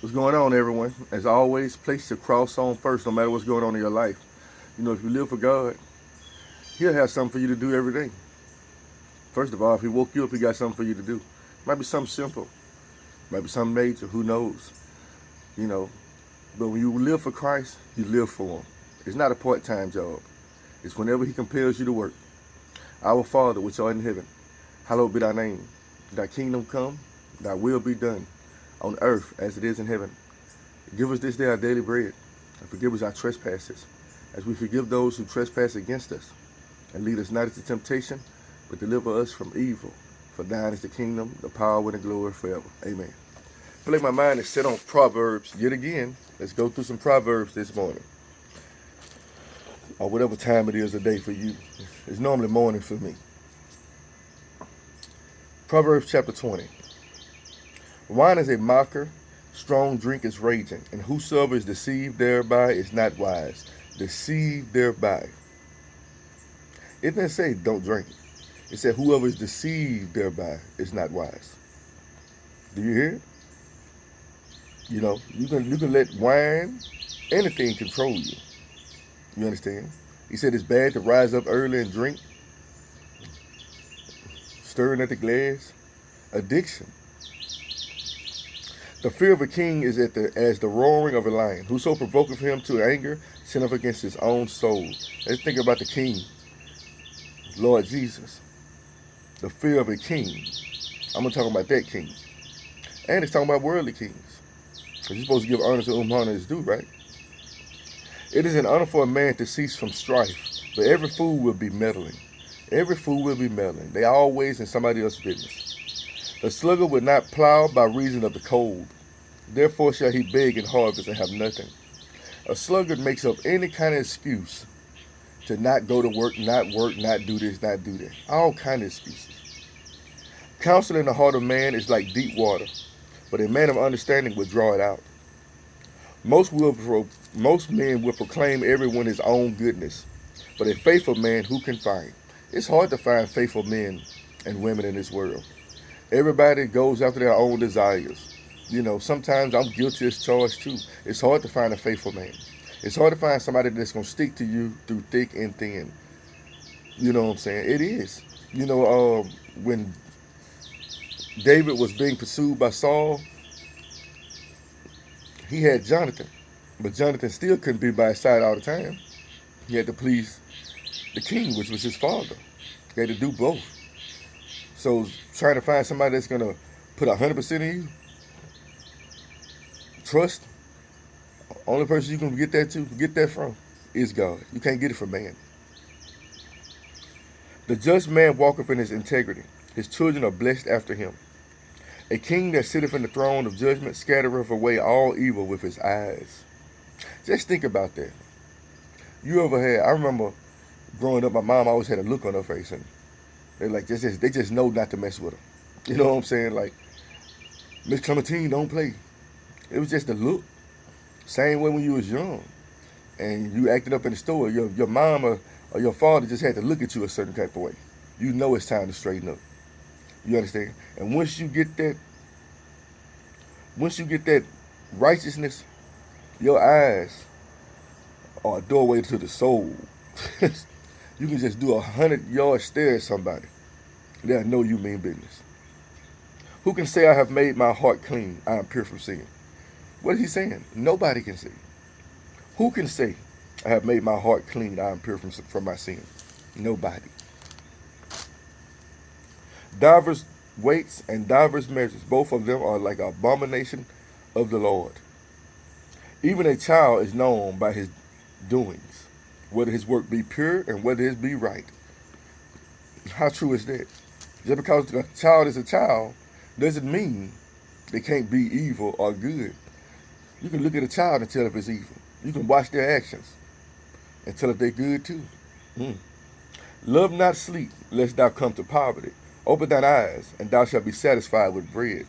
What's going on, everyone? As always, place your cross on first, no matter what's going on in your life. You know, if you live for God, He'll have something for you to do every day. First of all, if He woke you up, He got something for you to do. Might be something simple, might be something major. Who knows? You know, but when you live for Christ, you live for Him. It's not a part-time job. It's whenever He compels you to work. Our Father, which art in heaven, hallowed be Thy name. Thy kingdom come, Thy will be done, on earth as it is in heaven. Give us this day our daily bread, and forgive us our trespasses, as we forgive those who trespass against us. And lead us not into temptation, but deliver us from evil. For thine is the kingdom, the power, and the glory forever. Amen. I feel like my mind is set on Proverbs yet again. Let's go through some Proverbs this morning, or whatever time it is a day for you. It's normally morning for me. Proverbs chapter 20. Wine is a mocker, strong drink is raging, and whosoever is deceived thereby is not wise. Deceived thereby. It didn't say don't drink. It said whoever is deceived thereby is not wise. Do you hear it? You know, you can let wine, anything control you. You understand? He said it's bad to rise up early and drink, stirring at the glass. Addiction. The fear of a king is as the roaring of a lion. Whoso provoketh him to anger sinneth against his own soul. Let's think about the king, Lord Jesus. The fear of a king. I'm going to talk about that king. And it's talking about worldly kings. Because you're supposed to give honor to whom honor is due, right? It is an honor for a man to cease from strife, but every fool will be meddling. Every fool will be meddling. They are always in somebody else's business. The sluggard will not plow by reason of the cold. Therefore shall he beg and harvest and have nothing. A sluggard makes up any kind of excuse to not go to work, not do this, not do that. All kind of excuses. Counsel in the heart of man is like deep water, but a man of understanding will draw it out. Most men will proclaim everyone his own goodness, but a faithful man who can find? It's hard to find faithful men and women in this world. Everybody goes after their own desires. You know, sometimes I'm guilty as charged too. It's hard to find a faithful man. It's hard to find somebody that's going to stick to you through thick and thin. You know what I'm saying? It is. You know, when David was being pursued by Saul, he had Jonathan. But Jonathan still couldn't be by his side all the time. He had to please the king, which was his father. He had to do both. So trying to find somebody that's going to put 100% in you, trust, only person you can get that from is God. You can't get it from man. The just man walketh in his integrity. His children are blessed after him. A king that sitteth in the throne of judgment scattereth away all evil with his eyes. Just think about that. You ever had, I remember growing up, my mom always had a look on her face, and they just know not to mess with her. You know what I'm saying? Like, Miss Clementine, don't play. It was just a look. Same way when you was young and you acted up in the store, your mom or your father just had to look at you a certain type of way. You know it's time to straighten up. You understand? And once you get that righteousness, your eyes are a doorway to the soul. You can just do 100-yard stare at somebody. They'll know you mean business. Who can say I have made my heart clean? I am pure from sin. What is he saying? Nobody can say. Who can say I have made my heart clean? I am pure from my sin. Nobody. Divers weights and divers measures, both of them are like an abomination of the Lord. Even a child is known by his doings, whether his work be pure and whether it be right. How true is that? Just because a child is a child doesn't mean they can't be evil or good. You can look at a child and tell if it's evil. You can watch their actions and tell if they're good too. Love not sleep, lest thou come to poverty. Open thine eyes, and thou shalt be satisfied with bread.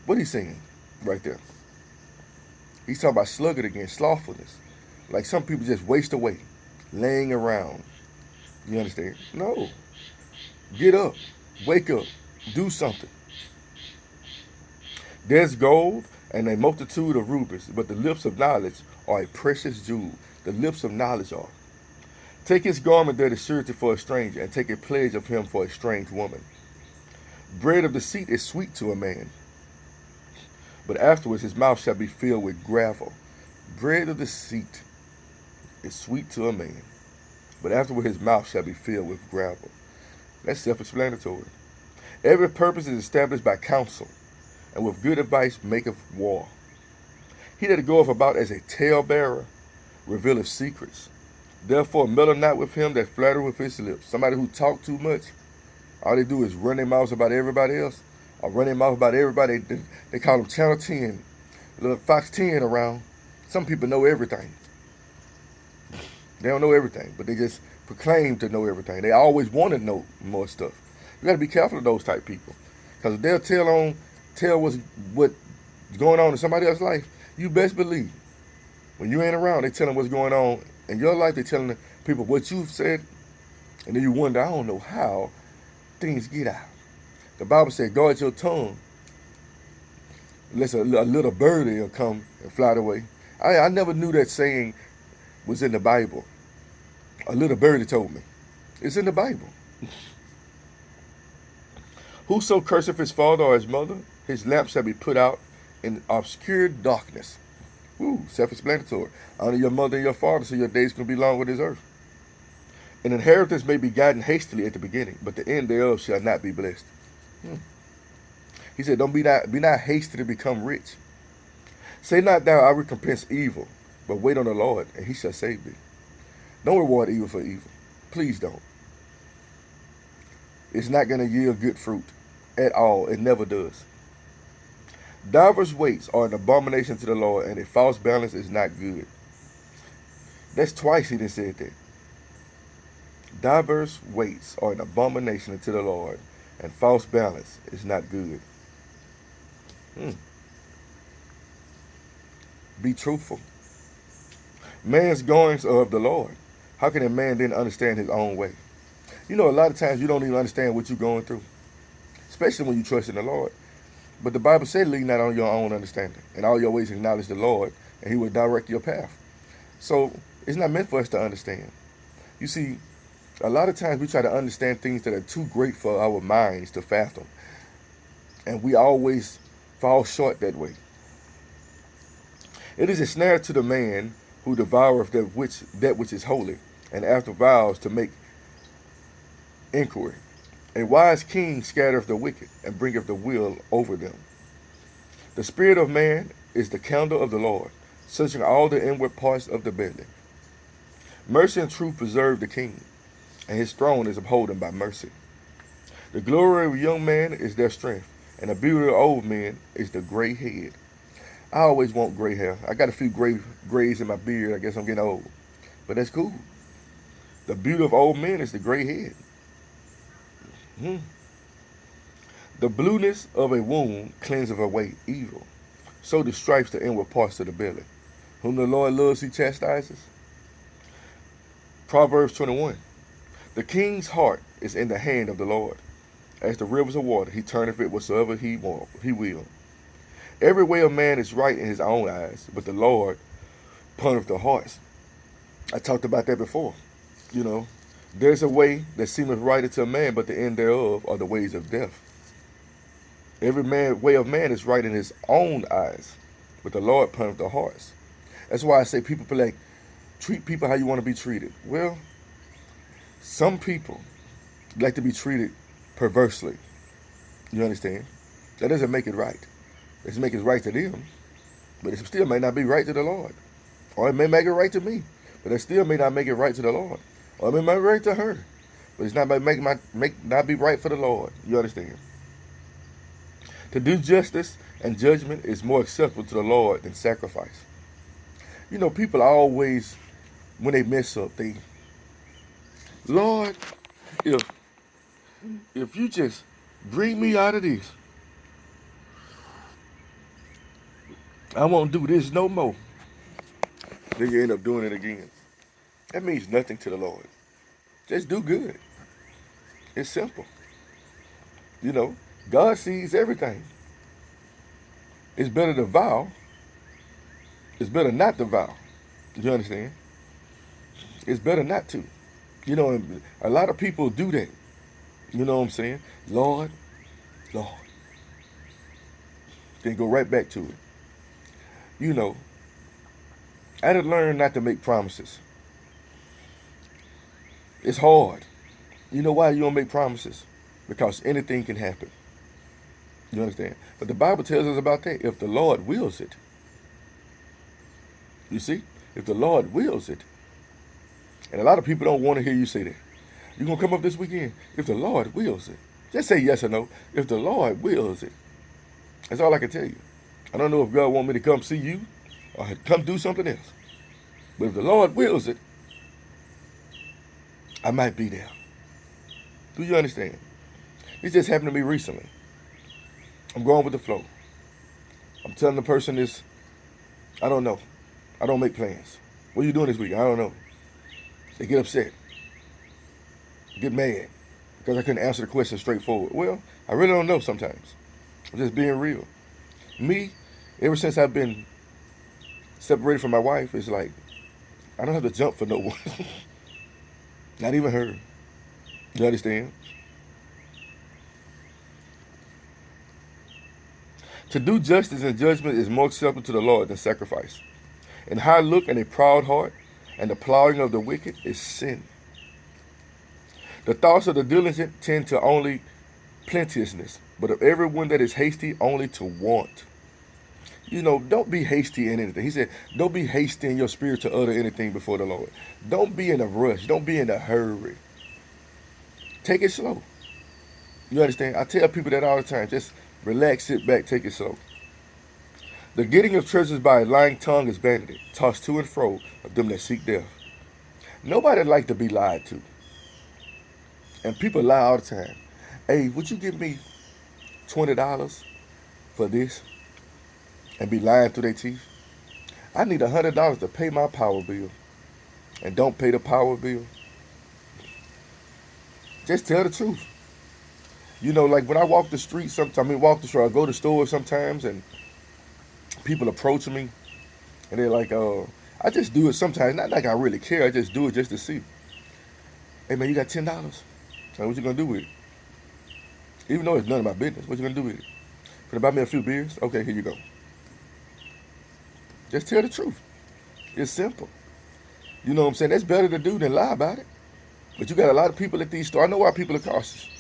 What he's saying right there? He's talking about sluggard again, slothfulness. Like some people just waste away, laying around. You understand? No. Get up. Wake up. Do something. There's gold and a multitude of rubies, but the lips of knowledge are a precious jewel. The lips of knowledge are. Take his garment that is surety for a stranger, and take a pledge of him for a strange woman. Bread of deceit is sweet to a man, but afterwards his mouth shall be filled with gravel. Bread of deceit is sweet to a man, but afterward his mouth shall be filled with gravel. That's self-explanatory. Every purpose is established by counsel, and with good advice maketh war. He that goeth about as a talebearer revealeth secrets. Therefore meddle not with him that flatter with his lips. Somebody who talk too much, all they do is run their mouths about everybody else, or run their mouth about everybody. They call them Channel 10, little Fox 10 around. Some people know everything. They don't know everything, but they just proclaim to know everything. They always want to know more stuff. You got to be careful of those type people, because if they'll tell what's going on in somebody else's life, you best believe when you ain't around, they telling what's going on in your life. They telling the people what you've said, and then you wonder, I don't know how things get out. The Bible said, guard your tongue, unless a little birdie will come and fly away. I never knew that saying was in the Bible. A little birdie told me. It's in the Bible. Whoso curseth his father or his mother, his lamp shall be put out in obscure darkness. Woo, self-explanatory. Honor your mother and your father so your days can be long on this earth. An inheritance may be gotten hastily at the beginning, but the end thereof shall not be blessed. He said, don't be not hasty to become rich. Say not thou, I recompense evil, but wait on the Lord, and he shall save thee. Don't reward evil for evil. Please don't. It's not going to yield good fruit at all. It never does. Divers weights are an abomination to the Lord, and a false balance is not good. That's twice he done said that. Divers weights are an abomination to the Lord, and false balance is not good. Be truthful. Man's goings are of the Lord. How can a man then understand his own way? You know, a lot of times you don't even understand what you're going through, especially when you trust in the Lord. But the Bible said, lean not on your own understanding. In all your ways acknowledge the Lord, and he will direct your path. So it's not meant for us to understand. You see, a lot of times we try to understand things that are too great for our minds to fathom. And we always fall short that way. It is a snare to the man who devoureth that which is holy, and after vows to make inquiry. A wise king scattereth the wicked, and bringeth the will over them. The spirit of man is the candle of the Lord, searching all the inward parts of the belly. Mercy and truth preserve the king, and his throne is upholden by mercy. The glory of young men is their strength, and the beauty of old men is the gray head. I always want gray hair. I got a few grays in my beard. I guess I'm getting old. But that's cool. The beauty of old men is the gray head. The blueness of a wound cleanseth away evil. So do stripes the inward parts of the belly. Whom the Lord loves, he chastises. Proverbs 21. The king's heart is in the hand of the Lord. As the rivers of water, he turneth it whatsoever he will. Every way of man is right in his own eyes, but the Lord punneth the hearts. I talked about that before. You know, there's a way that seemeth right unto a man, but the end thereof are the ways of death. Every way of man is right in his own eyes, but the Lord punneth the hearts. That's why I say people like, treat people how you want to be treated. Well, some people like to be treated perversely. You understand? That doesn't make it right. It makes it right to them, but it still may not be right to the Lord. Or it may make it right to me, but it still may not make it right to the Lord. Or it may make it right to her, but it's not not be right for the Lord. You understand? To do justice and judgment is more acceptable to the Lord than sacrifice. You know, people always, when they mess up, Lord, if you just bring me out of this, I won't do this no more. Then you end up doing it again. That means nothing to the Lord. Just do good. It's simple. You know, God sees everything. It's better to vow. It's better not to vow. You understand? It's better not to. You know, a lot of people do that. You know what I'm saying? Lord, Lord. Then go right back to it. You know, I had to learn not to make promises. It's hard. You know why you don't make promises? Because anything can happen. You understand? But the Bible tells us about that. If the Lord wills it. You see? If the Lord wills it. And a lot of people don't want to hear you say that. You going to come up this weekend? If the Lord wills it. Just say yes or no. If the Lord wills it. That's all I can tell you. I don't know if God want me to come see you or come do something else. But if the Lord wills it, I might be there. Do you understand? This just happened to me recently. I'm going with the flow. I'm telling the person this, I don't know. I don't make plans. What are you doing this week? I don't know. They get upset. Get mad. Because I couldn't answer the question straightforward. Well, I really don't know sometimes. I'm just being real. Me, ever since I've been separated from my wife, it's like, I don't have to jump for no one. Not even her. You understand? To do justice and judgment is more acceptable to the Lord than sacrifice. And high look and a proud heart and the plowing of the wicked is sin. The thoughts of the diligent tend to only plenteousness, but of everyone that is hasty only to want. You know, don't be hasty in anything. He said, don't be hasty in your spirit to utter anything before the Lord. Don't be in a rush. Don't be in a hurry. Take it slow. You understand? I tell people that all the time. Just relax, sit back, take it slow. The getting of treasures by a lying tongue is vanity, tossed to and fro of them that seek death. Nobody like to be lied to. And people lie all the time. Hey, would you give me $20 for this? And be lying through their teeth? I need $100 to pay my power bill. And don't pay the power bill. Just tell the truth. You know, like when I walk the street, I go to stores sometimes and people approach me and they're like, I just do it sometimes. Not like I really care. I just do it just to see. Hey man, you got $10? Like, what you gonna do with it? Even though it's none of my business, what you gonna do with it? Gonna buy me a few beers? Okay, here you go. Just tell the truth. It's simple. You know what I'm saying? That's better to do than lie about it. But you got a lot of people at these stores. I know why people are cautious.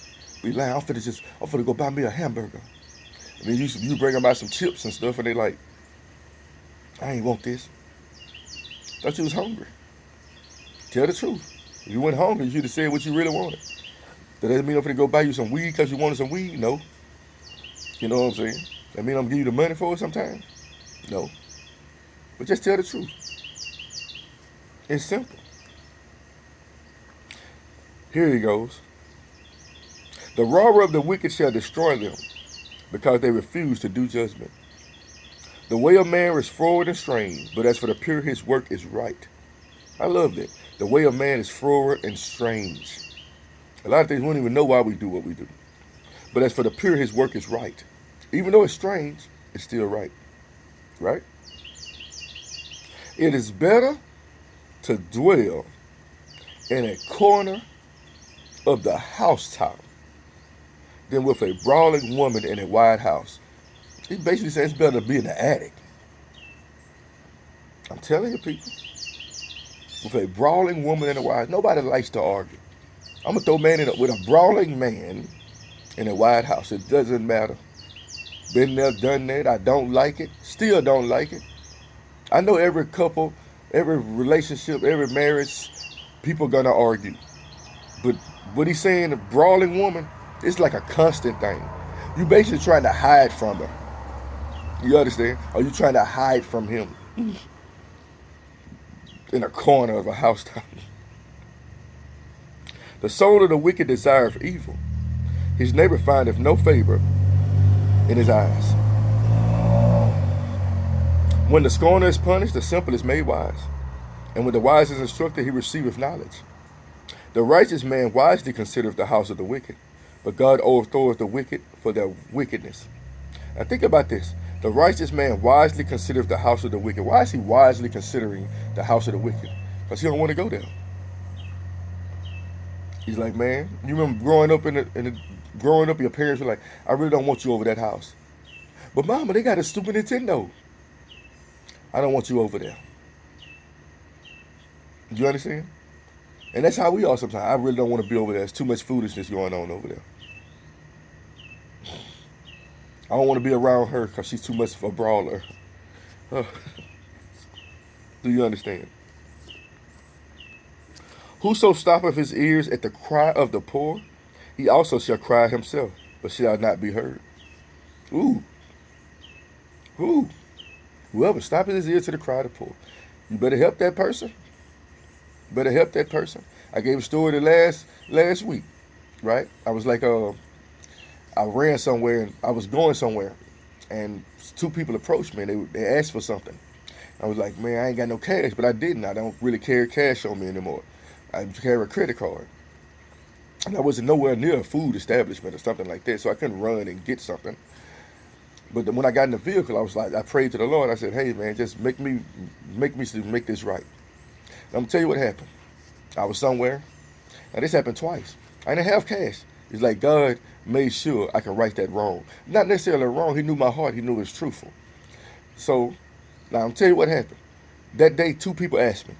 We lie, I'm finna go buy me a hamburger. And then you bring them out some chips and stuff, and they like, I ain't want this. Thought you was hungry. Tell the truth. If you weren't hungry, you should have said what you really wanted. That doesn't mean I'm finna go buy you some weed because you wanted some weed. No. You know what I'm saying? That mean I'm gonna give you the money for it sometime? No. But just tell the truth. It's simple. Here he goes. The roar of the wicked shall destroy them, because they refuse to do judgment. The way of man is forward and strange, but as for the pure, his work is right. I love that. The way of man is forward and strange. A lot of things we don't even know why we do what we do. But as for the pure, his work is right. Even though it's strange, it's still right. Right? It is better to dwell in a corner of the housetop than with a brawling woman in a wide house. He basically says it's better to be in the attic. I'm telling you, people. With a brawling woman in a wide, nobody likes to argue. I'm gonna throw man with a brawling man in a wide house. It doesn't matter. Been there, done that. I don't like it. Still don't like it. I know every couple, every relationship, every marriage, people gonna argue. But what he's saying, a brawling woman, it's like a constant thing. You basically trying to hide from her. You understand? Or you trying to hide from him in a corner of a housetop. The soul of the wicked desireth evil. His neighbor findeth no favor in his eyes. When the scorner is punished, the simple is made wise. And when the wise is instructed, he receiveth knowledge. The righteous man wisely considereth the house of the wicked, but God overthroweth the wicked for their wickedness. Now think about this. The righteous man wisely considers the house of the wicked. Why is he wisely considering the house of the wicked? Because he don't want to go there. He's like, man, you remember growing up, your parents were like, I really don't want you over that house. But mama, they got a Super Nintendo. I don't want you over there. You understand? And that's how we are sometimes. I really don't want to be over there. There's too much foolishness going on over there. I don't want to be around her because she's too much of a brawler. Do you understand? Whoso stoppeth his ears at the cry of the poor, he also shall cry himself, but shall not be heard. Ooh. Ooh. Whoever stoppeth his ears to the cry of the poor, you better help that person. Better help that person. I gave a story last week, right? I was like, I ran somewhere and I was going somewhere, and two people approached me and they asked for something. I was like, man, I ain't got no cash, but I didn't. I don't really carry cash on me anymore. I carry a credit card. And I wasn't nowhere near a food establishment or something like that, so I couldn't run and get something. But when I got in the vehicle, I was like, I prayed to the Lord. I said, hey, man, just make this right. I'm going to tell you what happened. I was somewhere. Now, this happened twice. I didn't have cash. It's like God made sure I could right that wrong. Not necessarily wrong. He knew my heart. He knew it was truthful. So, now I'm tell you what happened. That day, two people asked me.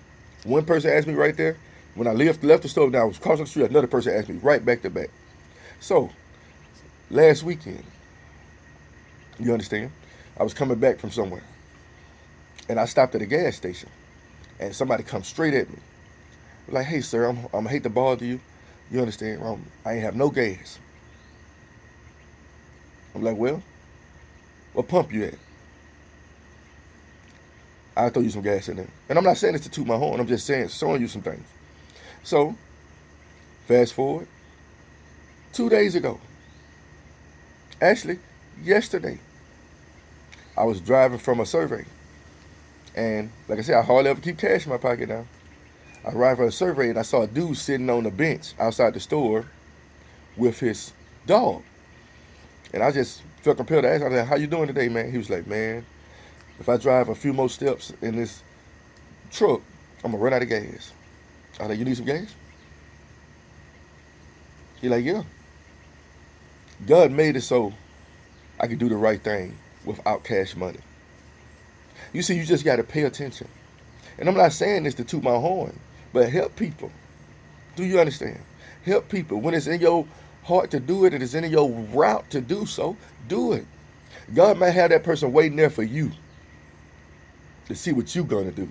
One person asked me right there. When I left the store, now I was crossing the street, another person asked me right back to back. So, last weekend, you understand, I was coming back from somewhere. And I stopped at a gas station. And somebody come straight at me. Like, hey, sir, I'm hate to bother you. You understand? I ain't have no gas. I'm like, well, what pump you at? I'll throw you some gas in there. And I'm not saying this to toot my horn. I'm just showing you some things. So, fast forward, 2 days ago, actually, yesterday, I was driving from a survey. And like I said, I hardly ever keep cash in my pocket now. I arrived at a survey and I saw a dude sitting on the bench outside the store with his dog. And I just felt compelled to ask him, I was like, how you doing today, man? He was like, man, if I drive a few more steps in this truck, I'm going to run out of gas. I was like, you need some gas? He like, yeah. God made it so I could do the right thing without cash money. You see, you just got to pay attention. And I'm not saying this to toot my horn, but help people. Do you understand? Help people. When it's in your heart to do it, and it's in your route to do so, do it. God might have that person waiting there for you to see what you're going to do.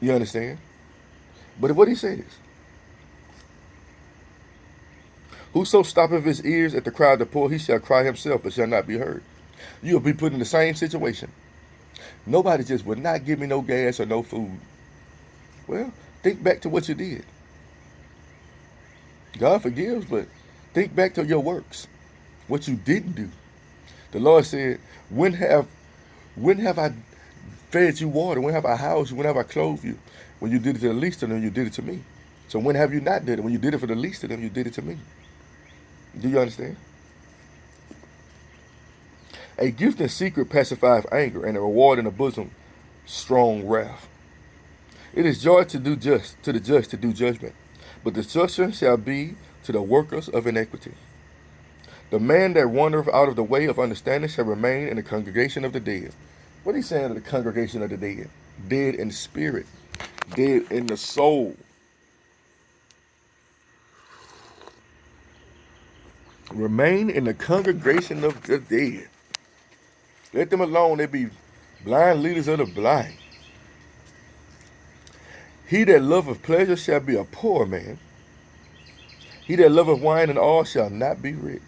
You understand? But what he says, whoso stoppeth his ears at the cry of the poor, he shall cry himself, but shall not be heard. You'll be put in the same situation. Nobody just would not give me no gas or no food. Well, think back to what you did. God forgives, but think back to your works, what you didn't do. The Lord said, when have I fed you water? When have I housed you? When have I clothed you? When you did it to the least of them, you did it to me. So when have you not did it? When you did it for the least of them, you did it to me. Do you understand? A gift in secret pacifieth anger, and a reward in the bosom strong wrath. It is joy to the just to do judgment, but destruction shall be to the workers of iniquity. The man that wandereth out of the way of understanding shall remain in the congregation of the dead. What is he saying to the congregation of the dead? Dead in spirit, dead in the soul. Remain in the congregation of the dead. Let them alone. They be blind leaders of the blind. He that loveth pleasure shall be a poor man. He that loveth wine and all shall not be rich.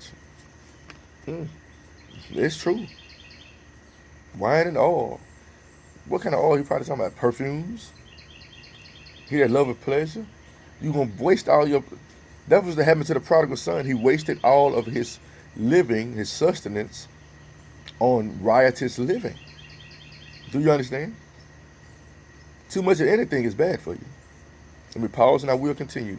It's true. Wine and oil. What kind of oil? He probably talking about perfumes. He that loveth pleasure. You're going to waste all your... That was what happened to the prodigal son. He wasted all of his living, his sustenance, on riotous living. Do you understand? Too much of anything is bad for you. Let me pause and I will continue.